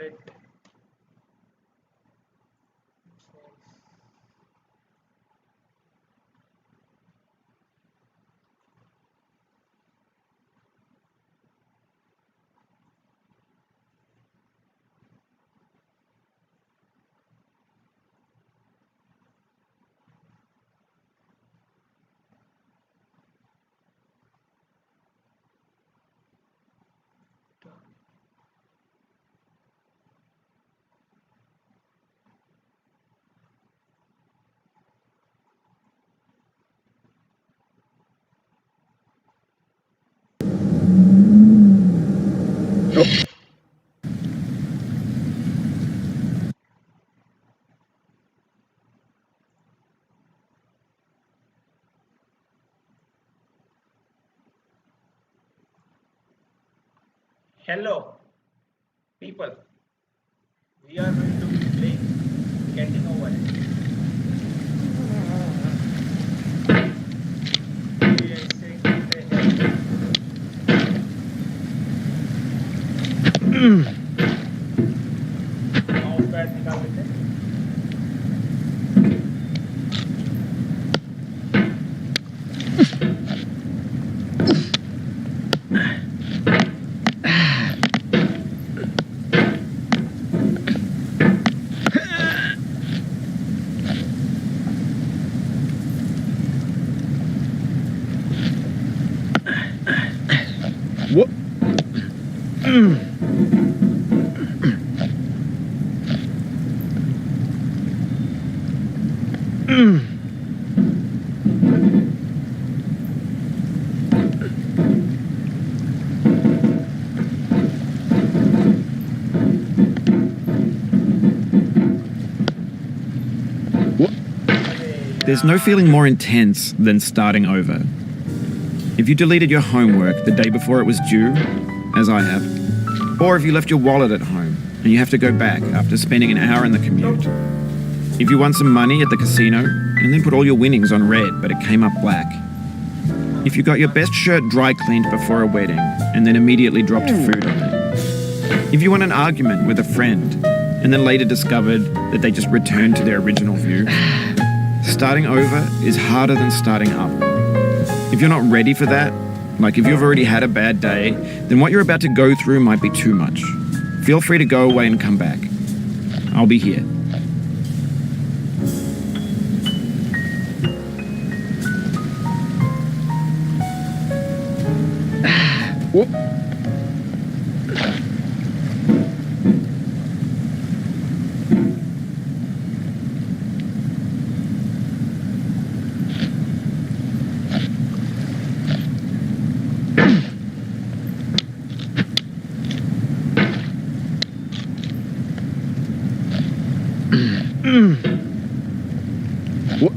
Portrait. Hello, people. We are going to be playing Getting Over It. ये ऐसे करते हैं। माउस पैड निकाल लेते हैं। What? There's no feeling more intense than starting over. If you deleted your homework the day before it was due, as I have, or if you left your wallet at home and you have to go back after spending an hour in the commute. If you won some money at the casino and then put all your winnings on red but it came up black. If you got your best shirt dry cleaned before a wedding and then immediately dropped food on it. If you won an argument with a friend and then later discovered that they just returned to their original view. Starting over is harder than starting up. If you're not ready for that, like if you've already had a bad day, then what you're about to go through might be too much. Feel free to go away and come back. I'll be here. Whoop. What?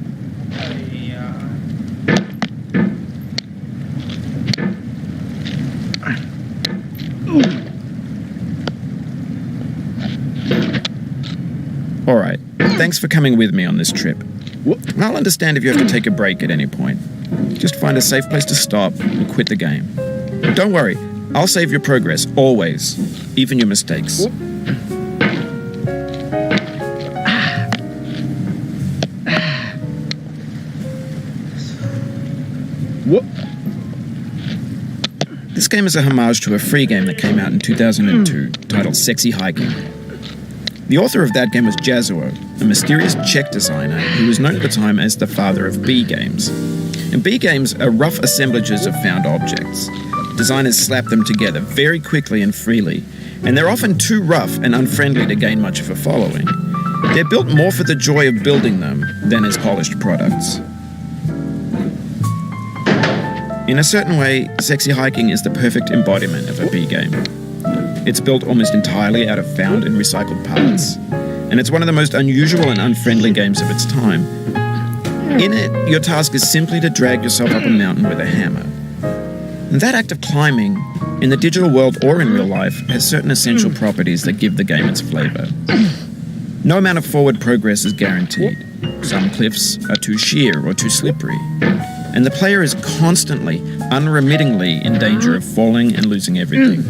All right, thanks for coming with me on this trip. I'll understand if you have to take a break at any point. Just find a safe place to stop and quit the game. But don't worry, I'll save your progress, always, even your mistakes. What? This game is a homage to a free game that came out in 2002 titled Sexy Hiking. The author of that game was Jazuo, a mysterious Czech designer who was known at the time as the father of B games. And B games are rough assemblages of found objects. Designers slap them together very quickly and freely, and they're often too rough and unfriendly to gain much of a following. They're built more for the joy of building them than as polished products. In a certain way, Sexy Hiking is the perfect embodiment of a B game. It's built almost entirely out of found and recycled parts, and it's one of the most unusual and unfriendly games of its time. In it, your task is simply to drag yourself up a mountain with a hammer. And that act of climbing, in the digital world or in real life, has certain essential properties that give the game its flavor. No amount of forward progress is guaranteed. Some cliffs are too sheer or too slippery. And the player is constantly, unremittingly in danger of falling and losing everything.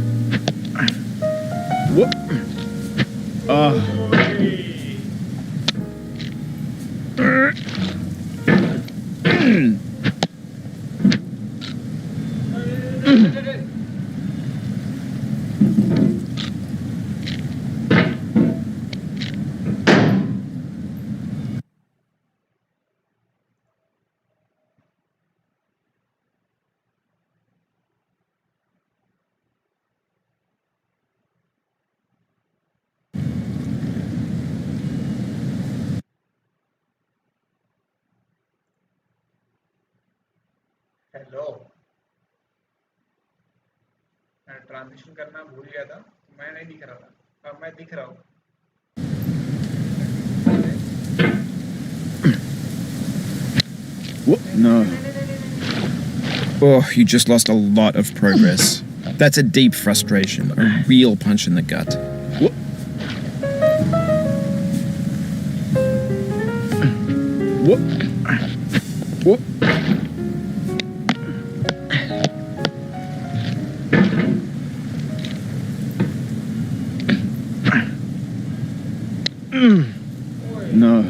Hello, मैं transition करना भूल गया था, मैं नहीं दिख रहा था, अब मैं दिख रहा हूँ। No. Oh, you just lost a lot of progress. That's a deep frustration, a real punch in the gut. No.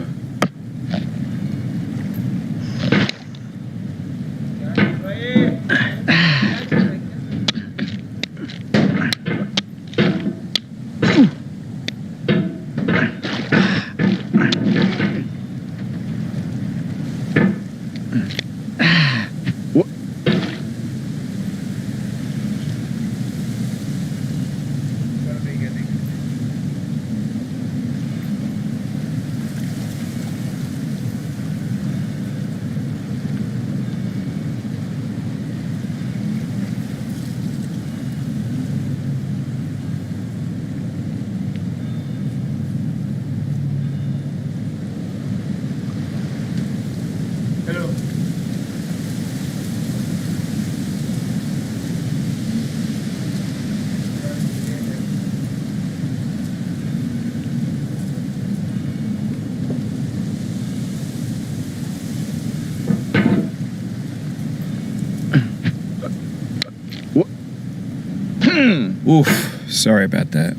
Hello, Oof, sorry about that.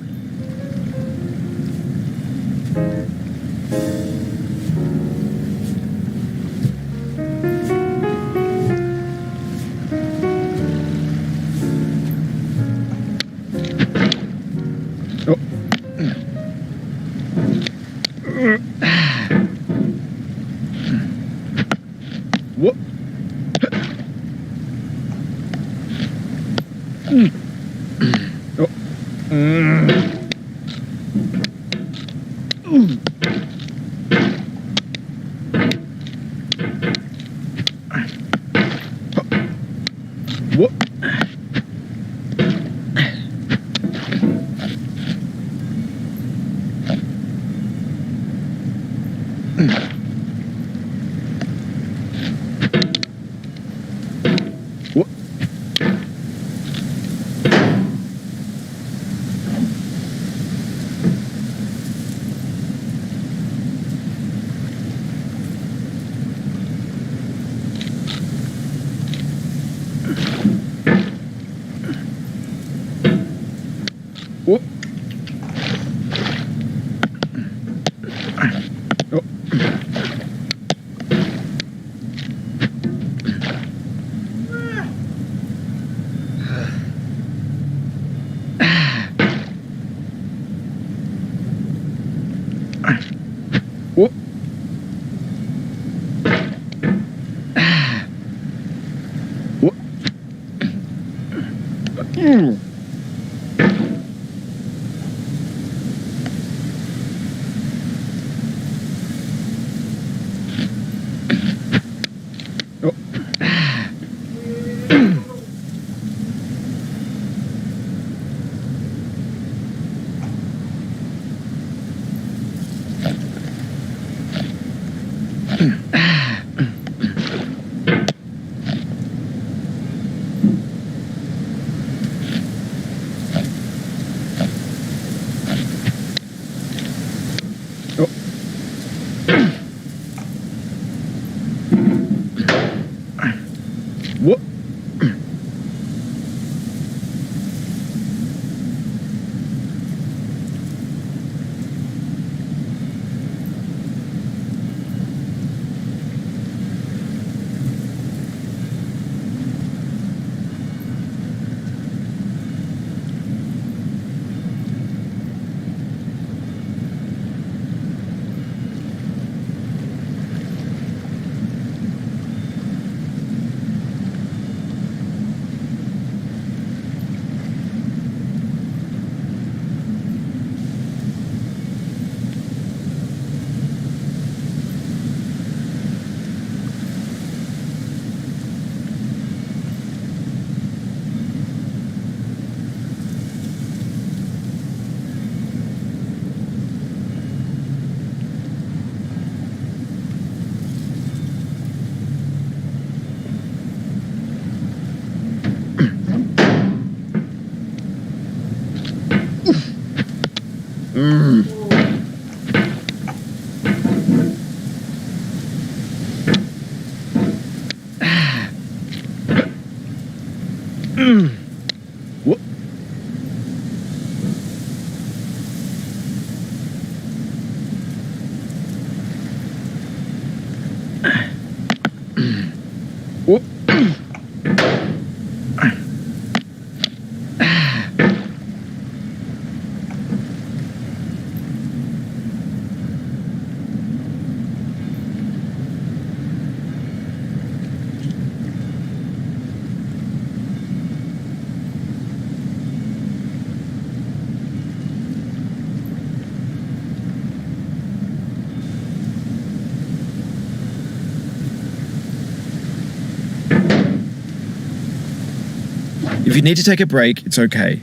If you need to take a break, it's okay.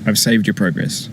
I've saved your progress.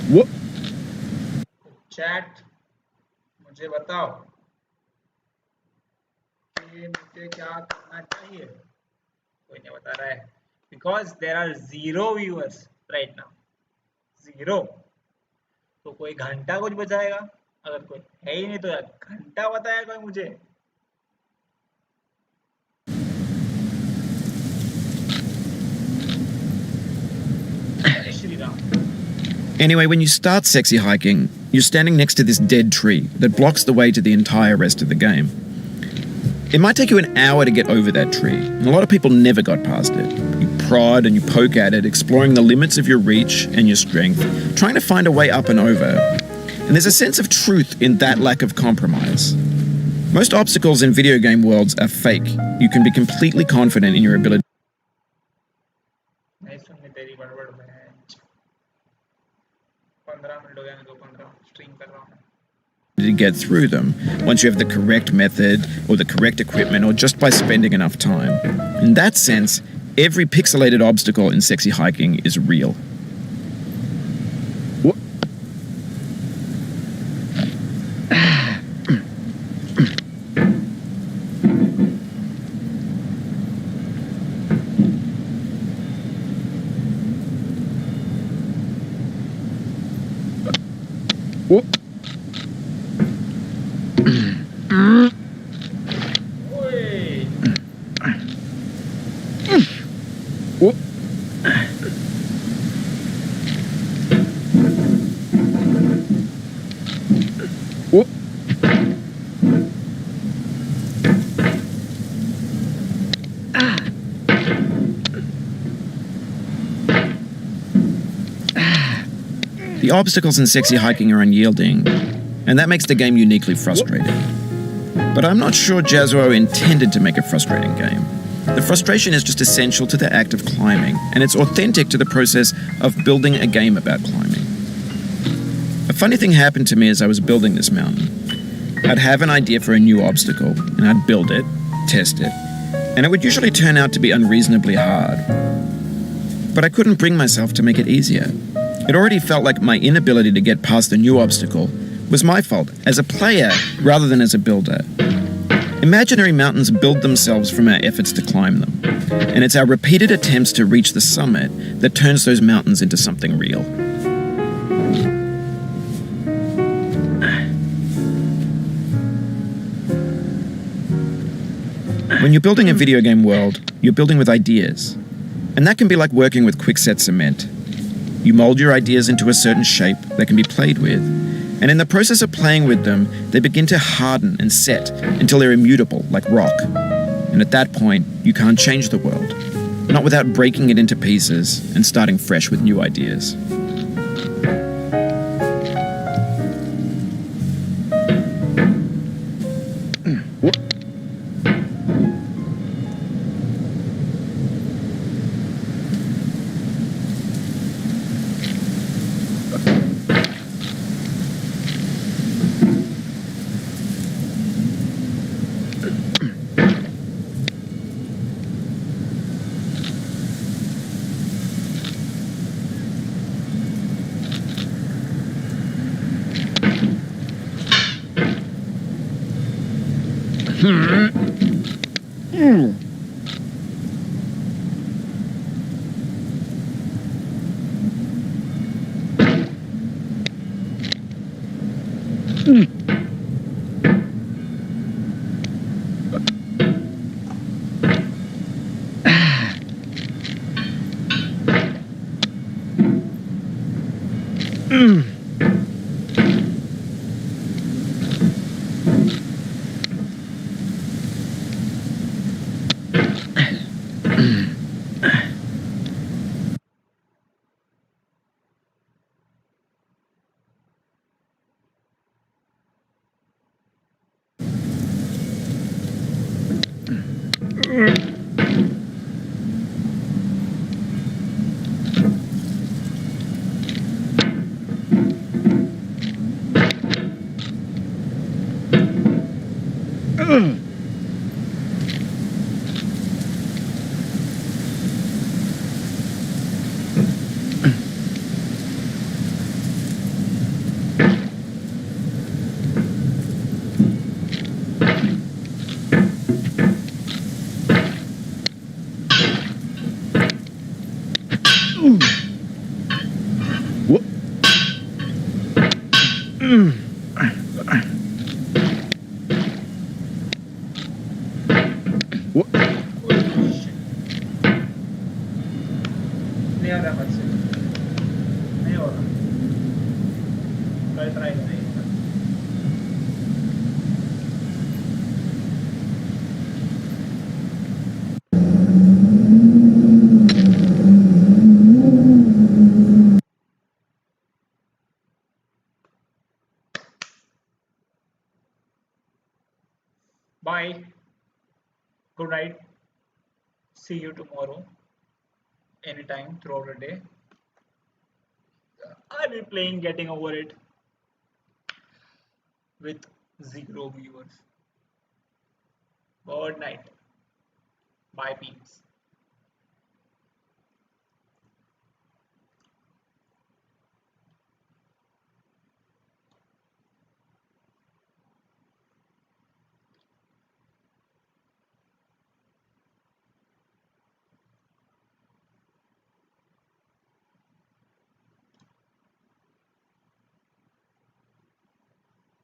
What? Chat मुझे बताओ कि मुझे क्या करना चाहिए. कोई नहीं बता रहा है because there are 0 viewers right now. 0. तो कोई घंटा कुछ बचाएगा. अगर कोई है ही नहीं तो यार घंटा बताया कोई मुझे. Shri Ram. Anyway, when you start sexy hiking, you're standing next to this dead tree that blocks the way to the entire rest of the game. It might take you an hour to get over that tree, and a lot of people never got past it. You prod and you poke at it, exploring the limits of your reach and your strength, trying to find a way up and over. And there's a sense of truth in that lack of compromise. Most obstacles in video game worlds are fake. You can be completely confident in your ability नहीं सुननी तेरी बड़बड़ में. 15 minute हो गया मेरे को. 15 stream कर रहा हूँ. to get through them once you have the correct method or the correct equipment or just by spending enough time. In that sense, every pixelated obstacle in sexy hiking is real. The obstacles in sexy hiking are unyielding, and that makes the game uniquely frustrating. But I'm not sure Jazzuo intended to make a frustrating game. The frustration is just essential to the act of climbing, and it's authentic to the process of building a game about climbing. A funny thing happened to me as I was building this mountain. I'd have an idea for a new obstacle, and I'd build it, test it, and it would usually turn out to be unreasonably hard. But I couldn't bring myself to make it easier. It already felt like my inability to get past a new obstacle was my fault as a player rather than as a builder. Imaginary mountains build themselves from our efforts to climb them, and it's our repeated attempts to reach the summit that turns those mountains into something real. When you're building a video game world, you're building with ideas, and that can be like working with quickset cement. You mold your ideas into a certain shape that can be played with, and in the process of playing with them, they begin to harden and set until they're immutable, like rock. And at that point, you can't change the world, not without breaking it into pieces and starting fresh with new ideas. नहीं आ रहा मुझ से नहीं हो रहा कल try करेंगे Bye. Good night. See you tomorrow. Anytime throughout the day. I'll be playing Getting Over It with 0 viewers. Good night. Bye, peeps.